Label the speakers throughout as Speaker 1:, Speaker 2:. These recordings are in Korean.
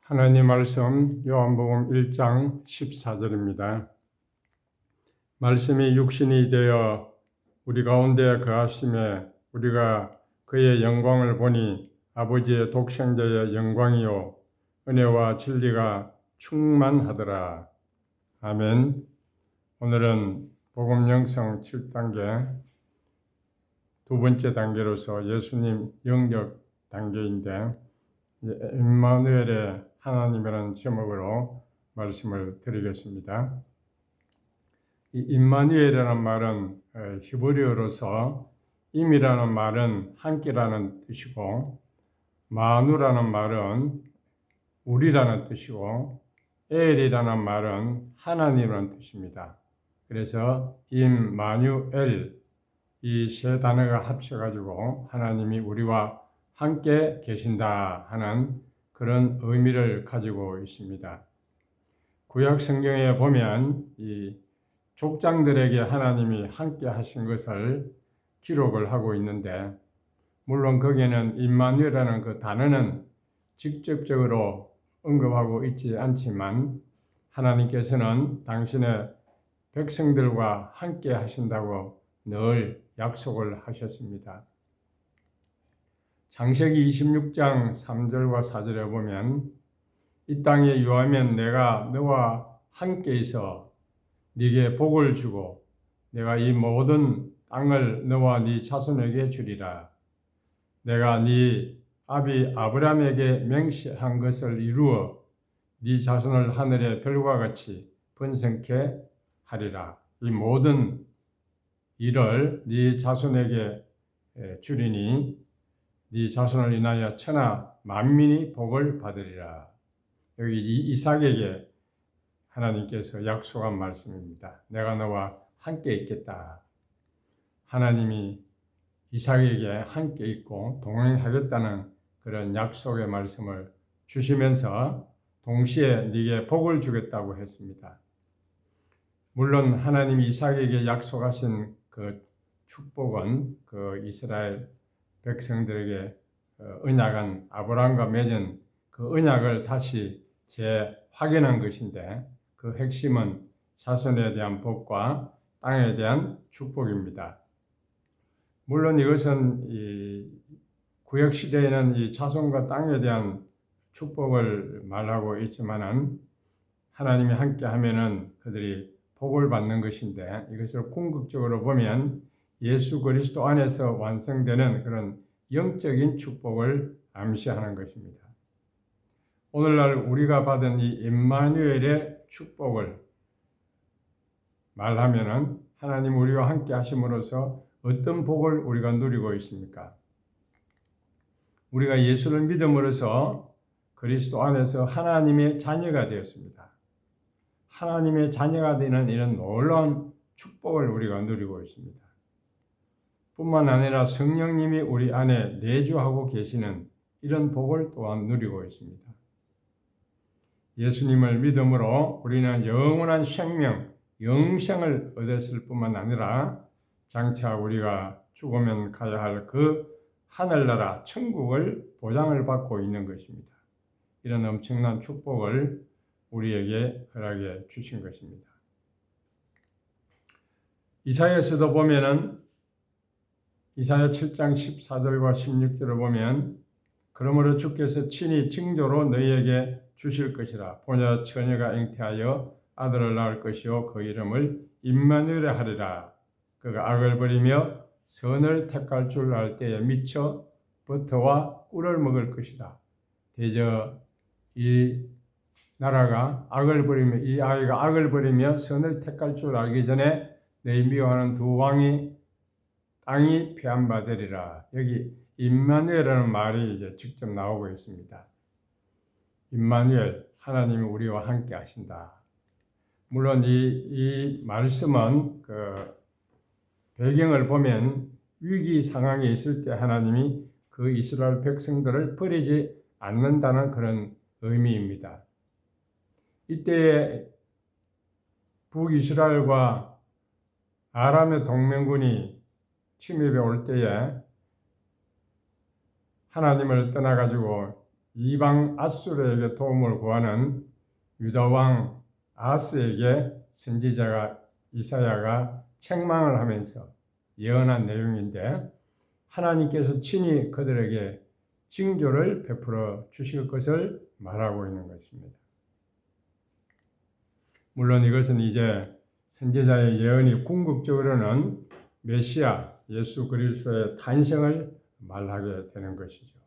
Speaker 1: 하나님 말씀 요한복음 1장 14절입니다. 말씀이 육신이 되어 우리 가운데 거하심에 우리가 그의 영광을 보니 아버지의 독생자의 영광이요 은혜와 진리가 충만하더라. 아멘. 오늘은 복음 영성 7단계 두 번째 단계로서 예수님 영역 단계인데 임마누엘의 하나님이라는 제목으로 말씀을 드리겠습니다. 이 임마누엘이라는 말은 히브리어로서 임이라는 말은 함께라는 뜻이고 마누라는 말은 우리라는 뜻이고 엘이라는 말은 하나님이라는 뜻입니다. 그래서 임마누엘 이 세 단어가 합쳐가지고 하나님이 우리와 함께 계신다 하는 그런 의미를 가지고 있습니다. 구약 성경에 보면 이 족장들에게 하나님이 함께 하신 것을 기록을 하고 있는데 물론 거기에는 임마누엘이라는 그 단어는 직접적으로 언급하고 있지 않지만 하나님께서는 당신의 백성들과 함께 하신다고 늘 약속을 하셨습니다. 창세기 26장 3절과 4절에 보면 이 땅에 유하면 내가 너와 함께 있어 네게 복을 주고 내가 이 모든 땅을 너와 네 자손에게 주리라. 내가 네 아비 아브라함에게 맹세한 것을 이루어 네 자손을 하늘의 별과 같이 번성케 하리라. 이 모든 일을 네 자손에게 주리니 네 자손을 인하여 천하 만민이 복을 받으리라. 여기 이삭에게 하나님께서 약속한 말씀입니다. 내가 너와 함께 있겠다. 하나님이 이삭에게 함께 있고 동행하겠다는 그런 약속의 말씀을 주시면서 동시에 네게 복을 주겠다고 했습니다. 물론 하나님이 이삭에게 약속하신 그 축복은 그 이스라엘 백성들에게 언약한 아브라함과 맺은 그 언약을 다시 재확인한 것인데 그 핵심은 자손에 대한 복과 땅에 대한 축복입니다. 물론 이것은 이 구약 시대에는 이 자손과 땅에 대한 축복을 말하고 있지만은 하나님이 함께 하면은 그들이 복을 받는 것인데 이것을 궁극적으로 보면 예수 그리스도 안에서 완성되는 그런 영적인 축복을 암시하는 것입니다. 오늘날 우리가 받은 이 임마누엘의 축복을 말하면은 하나님 우리와 함께 하심으로써 어떤 복을 우리가 누리고 있습니까? 우리가 예수를 믿음으로써 그리스도 안에서 하나님의 자녀가 되었습니다. 하나님의 자녀가 되는 이런 놀라운 축복을 우리가 누리고 있습니다. 뿐만 아니라 성령님이 우리 안에 내주하고 계시는 이런 복을 또한 누리고 있습니다. 예수님을 믿음으로 우리는 영원한 생명, 영생을 얻었을 뿐만 아니라 장차 우리가 죽으면 가야 할 그 하늘나라 천국을 보장을 받고 있는 것입니다. 이런 엄청난 축복을 우리에게 허락해 주신 것입니다. 이사야서도 보면은 이사야 7장 14절과 16절을 보면 그러므로 주께서 친히 징조로 너희에게 주실 것이라. 보냐 처녀가 잉태하여 아들을 낳을 것이요 그 이름을 임마누엘 하리라. 그가 악을 버리며 선을 택할 줄 알 때에 미쳐 버터와 꿀을 먹을 것이다. 대저 이 나라가 악을 버리며 이 아이가 악을 버리며 선을 택할 줄 알기 전에 너희 미워하는 두 왕이 땅이 패한받으리라. 여기 임마누엘이라는 말이 이제 직접 나오고 있습니다. 임마누엘, 하나님이 우리와 함께 하신다. 물론 이 말씀은 그 배경을 보면 위기 상황에 있을 때 하나님이 그 이스라엘 백성들을 버리지 않는다는 그런 의미입니다. 이때 북이스라엘과 아람의 동맹군이 침입해 올 때에 하나님을 떠나가지고 이방 아수르에게 도움을 구하는 유다 왕 아하스에게 선지자가 이사야가 책망을 하면서 예언한 내용인데, 하나님께서 친히 그들에게 징조를 베풀어 주실 것을 말하고 있는 것입니다. 물론 이것은 이제 선지자의 예언이 궁극적으로는 메시아 예수 그리스도의 탄생을 말하게 되는 것이죠.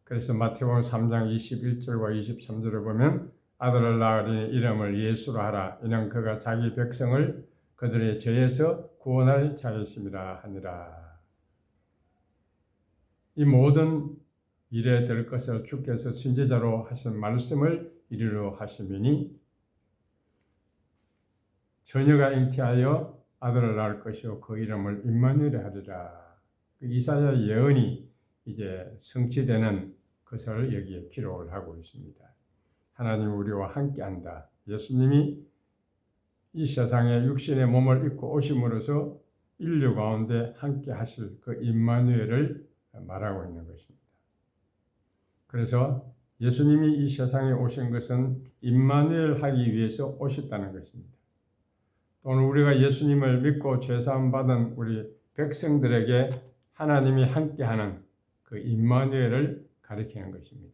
Speaker 1: 그래서 마태복음 3장 21절과 23절을 보면 아들을 낳으리니 이름을 예수로 하라. 이는 그가 자기 백성을 그들의 죄에서 구원할 자이심이라 하니라. 이 모든 일에 될 것을 주께서 선지자로 하신 말씀을 이루려 하심이니 처녀가 잉태하여 아들을 낳을 것이요 그 이름을 임마누엘 하리라. 그 이사야 예언이 이제 성취되는 것을 여기에 기록을 하고 있습니다. 하나님 우리와 함께한다. 예수님이 이 세상에 육신의 몸을 입고 오심으로써 인류 가운데 함께 하실 그 임마누엘을 말하고 있는 것입니다. 그래서 예수님이 이 세상에 오신 것은 임마누엘 하기 위해서 오셨다는 것입니다. 또는 우리가 예수님을 믿고 죄사함 받은 우리 백성들에게 하나님이 함께하는 그 임마누엘을 가리키는 것입니다.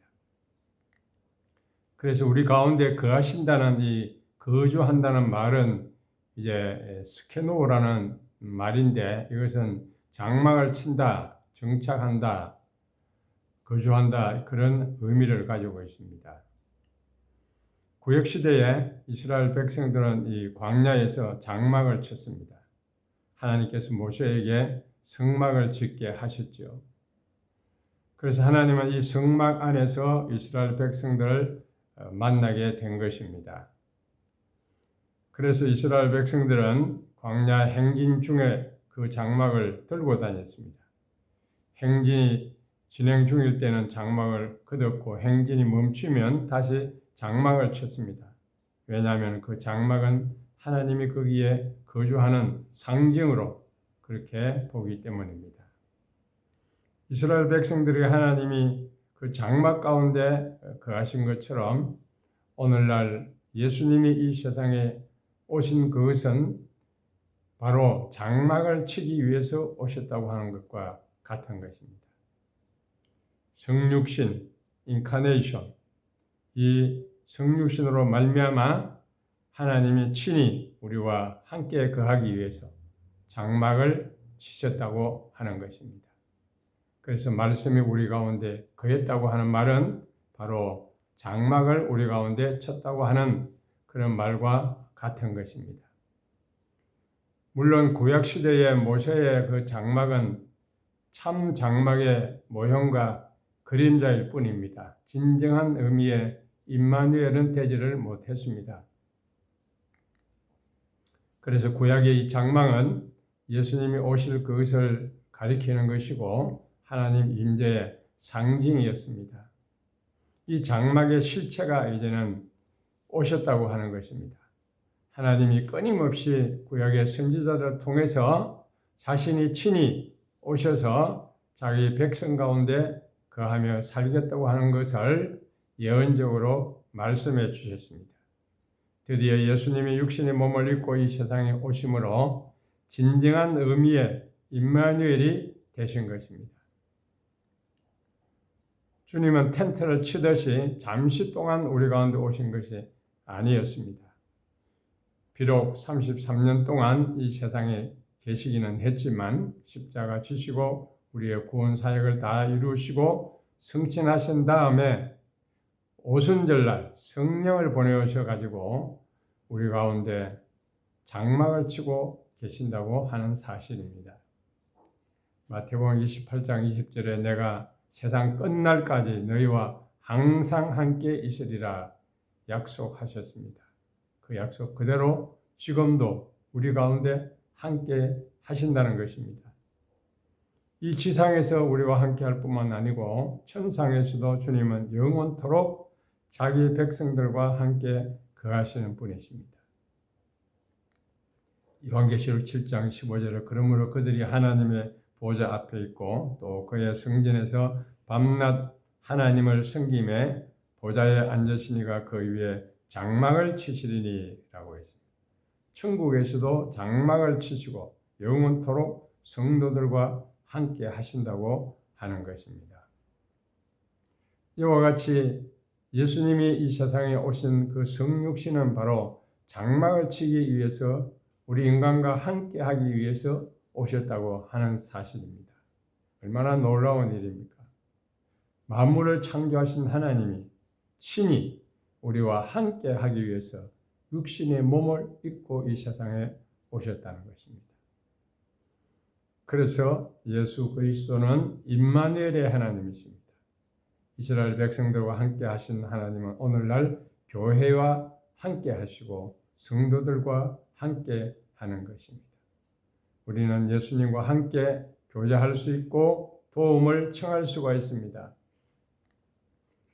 Speaker 1: 그래서 우리 가운데 거하신다는 이 거주한다는 말은 이제 스케노라는 말인데, 이것은 장막을 친다, 정착한다, 거주한다, 그런 의미를 가지고 있습니다. 구약 시대에 이스라엘 백성들은 이 광야에서 장막을 쳤습니다. 하나님께서 모세에게 성막을 짓게 하셨죠. 그래서 하나님은 이 성막 안에서 이스라엘 백성들을 만나게 된 것입니다. 그래서 이스라엘 백성들은 광야 행진 중에 그 장막을 들고 다녔습니다. 행진이 진행 중일 때는 장막을 걷었고 행진이 멈추면 다시 장막을 쳤습니다. 왜냐하면 그 장막은 하나님이 거기에 거주하는 상징으로 그렇게 보기 때문입니다. 이스라엘 백성들이 하나님이 그 장막 가운데 거하신 것처럼 오늘날 예수님이 이 세상에 오신 그것은 바로 장막을 치기 위해서 오셨다고 하는 것과 같은 것입니다. 성육신, 인카네이션, 이 성육신으로 말미암아 하나님이 친히 우리와 함께 거하기 위해서 장막을 치셨다고 하는 것입니다. 그래서 말씀이 우리 가운데 거했다고 하는 말은 바로 장막을 우리 가운데 쳤다고 하는 그런 말과 같은 것입니다. 물론 구약 시대의 모세의 그 장막은 참 장막의 모형과 그림자일 뿐입니다. 진정한 의미의 임마누엘은 되지를 못했습니다. 그래서 구약의 이 장막은 예수님이 오실 그것을 가리키는 것이고 하나님 임재의 상징이었습니다. 이 장막의 실체가 이제는 오셨다고 하는 것입니다. 하나님이 끊임없이 구약의 선지자를 통해서 자신이 친히 오셔서 자기 백성 가운데 거하며 살겠다고 하는 것을 예언적으로 말씀해 주셨습니다. 드디어 예수님이 육신의 몸을 입고 이 세상에 오심으로 진정한 의미의 임마누엘이 되신 것입니다. 주님은 텐트를 치듯이 잠시 동안 우리 가운데 오신 것이 아니었습니다. 비록 33년 동안 이 세상에 계시기는 했지만 십자가 지시고 우리의 구원 사역을 다 이루시고 승천하신 다음에 오순절날 성령을 보내오셔 가지고 우리 가운데 장막을 치고 계신다고 하는 사실입니다. 마태복음 28장 20절에 내가 세상 끝날까지 너희와 항상 함께 있으리라 약속하셨습니다. 그 약속 그대로 지금도 우리 가운데 함께 하신다는 것입니다. 이 지상에서 우리와 함께 할 뿐만 아니고 천상에서도 주님은 영원토록 자기 백성들과 함께 거하시는 분이십니다. 요한계시록 7장 15절에 그러므로 그들이 하나님의 보좌 앞에 있고 또 그의 성전에서 밤낮 하나님을 섬김에 보좌에 앉으시니가 그 위에 장막을 치시리니 라고 했습니다. 천국에서도 장막을 치시고 영원토록 성도들과 함께 하신다고 하는 것입니다. 이와 같이 예수님이 이 세상에 오신 그 성육신은 바로 장막을 치기 위해서 우리 인간과 함께 하기 위해서 오셨다고 하는 사실입니다. 얼마나 놀라운 일입니까? 만물을 창조하신 하나님이 친히 우리와 함께 하기 위해서 육신의 몸을 입고 이 세상에 오셨다는 것입니다. 그래서 예수 그리스도는 임마누엘의 하나님이십니다. 이스라엘 백성들과 함께 하신 하나님은 오늘날 교회와 함께 하시고 성도들과 함께 하는 것입니다. 우리는 예수님과 함께 교제할 수 있고 도움을 청할 수가 있습니다.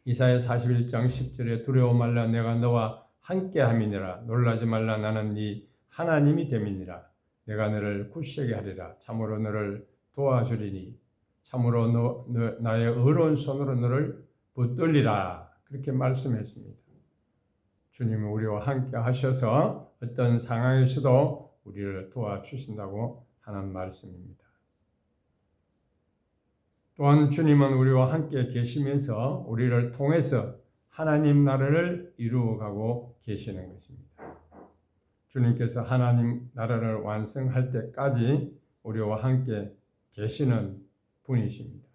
Speaker 1: 이사야 41장 10절에 두려워 말라 내가 너와 함께 함이니라 놀라지 말라 나는 네 하나님이 됨이니라 내가 너를 굳세게 하리라 참으로 너를 도와주리니 참으로 나의 의로운 손으로 너를 붙들리라 그렇게 말씀했습니다. 주님은 우리와 함께 하셔서 어떤 상황에서도 우리를 도와주신다고 하는 말씀입니다. 또한 주님은 우리와 함께 계시면서 우리를 통해서 하나님 나라를 이루어가고 계시는 것입니다. 주님께서 하나님 나라를 완성할 때까지 우리와 함께 계시는 분이십니다.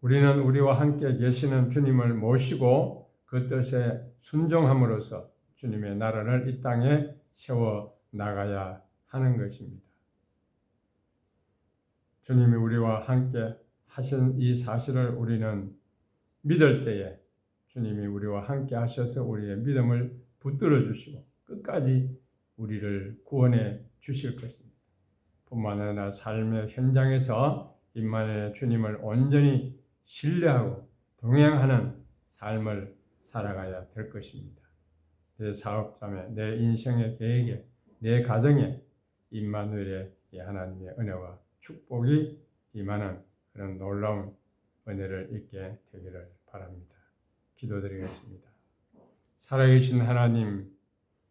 Speaker 1: 우리는 우리와 함께 계시는 주님을 모시고 그 뜻에 순종함으로써 주님의 나라를 이 땅에 세워 나가야 하는 것입니다. 주님이 우리와 함께 하신 이 사실을 우리는 믿을 때에 주님이 우리와 함께 하셔서 우리의 믿음을 붙들어 주시고 끝까지 우리를 구원해 주실 것입니다. 뿐만 아니라 삶의 현장에서 임마누엘 주님을 온전히 신뢰하고 동행하는 삶을 살아가야 될 것입니다. 내 사업담에, 내 인생의 계획에, 내 가정에 임마누엘의 하나님의 은혜와 축복이 임하는 그런 놀라운 은혜를 잊게 되기를 바랍니다. 기도드리겠습니다. 살아계신 하나님,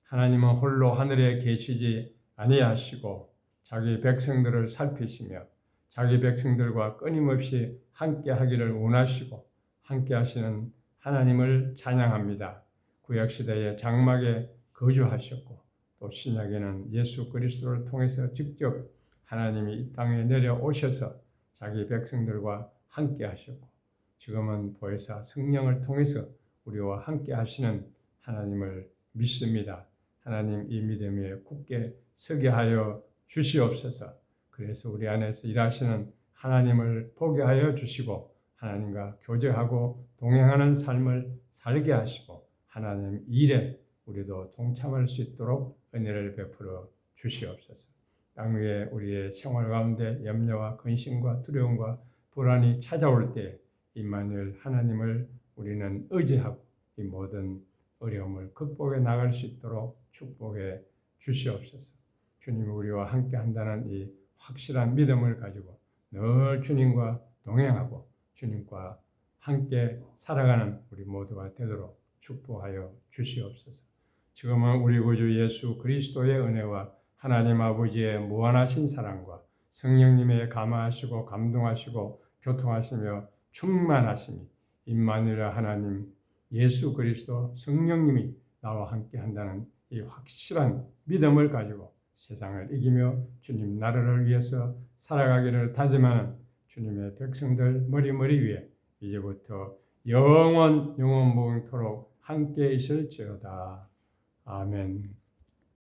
Speaker 1: 하나님은 홀로 하늘에 계시지 아니하시고 자기 백성들을 살피시며 자기 백성들과 끊임없이 함께 하기를 원하시고 함께 하시는 하나님을 찬양합니다. 구약시대에 장막에 거주하셨고 또 신약에는 예수 그리스도를 통해서 직접 하나님이 이 땅에 내려오셔서 자기 백성들과 함께 하셨고 지금은 보혜사 성령을 통해서 우리와 함께 하시는 하나님을 믿습니다. 하나님 이 믿음 위에 굳게 서게 하여 주시옵소서. 그래서 우리 안에서 일하시는 하나님을 보게 하여 주시고 하나님과 교제하고 동행하는 삶을 살게 하시고 하나님 일에 우리도 동참할 수 있도록 은혜를 베풀어 주시옵소서. 땅 위에 우리의 생활 가운데 염려와 근심과 두려움과 불안이 찾아올 때 임마누엘 하나님을 우리는 의지하고 이 모든 어려움을 극복해 나갈 수 있도록 축복해 주시옵소서. 주님이 우리와 함께 한다는 이 확실한 믿음을 가지고 늘 주님과 동행하고 주님과 함께 살아가는 우리 모두가 되도록 축복하여 주시옵소서. 지금은 우리 구주 예수 그리스도의 은혜와 하나님 아버지의 무한하신 사랑과 성령님의 감화하시고 감동하시고 교통하시며 충만하심이 임마누엘 하나님 예수 그리스도 성령님이 나와 함께 한다는 이 확실한 믿음을 가지고 세상을 이기며 주님 나라를 위해서 살아가기를 다짐하는 주님의 백성들 머리머리 위에 이제부터 영원토록 함께 있을지어다. 아멘.